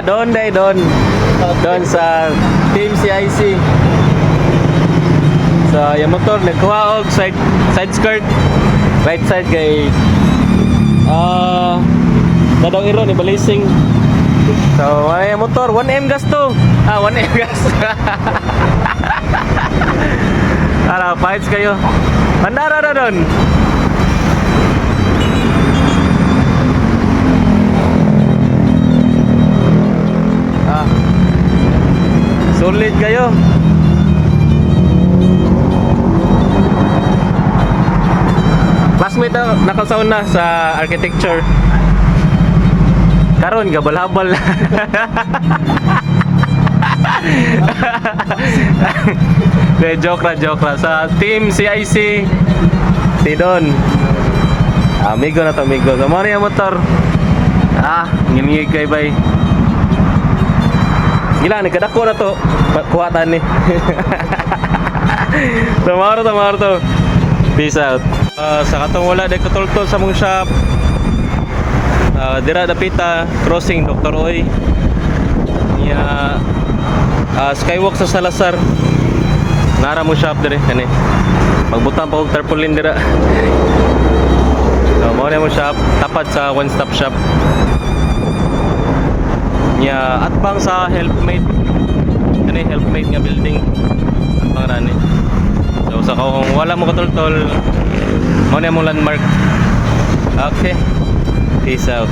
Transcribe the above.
Doon day doon. Doon sa Team CIC. So, yung motor nagkuha og side skirt. Right side kay Dadong Iro ni Balising. So, ay motor 1M gas to. 1M gas. Ara, fights kayo. Bandara na doon. Solid kayo. Classmate ako, nakasauna sa architecture. Karon gabal-habal. Joke ra sa Team CIC. Si Don. Amigo na to, amigo. So, mo yung motor. Ngimigay kay bay. Gila, nagkadako na to. Kuwatan ni. Tamaro to. Peace out. Sa katong wala day katultol sa mong shop. Dira dapita crossing Dr. Oy. Skywalk sa Salazar. Nara mo shop dire kani. Magbutang pa og tarpaulin dira. So mo na mo shop tapat sa one stop shop. At bang sa Helpmate. Kani Helpmate nga building. At bang rani. So sa kung wala mo katultol, mo na mo landmark. Okay. Peace out.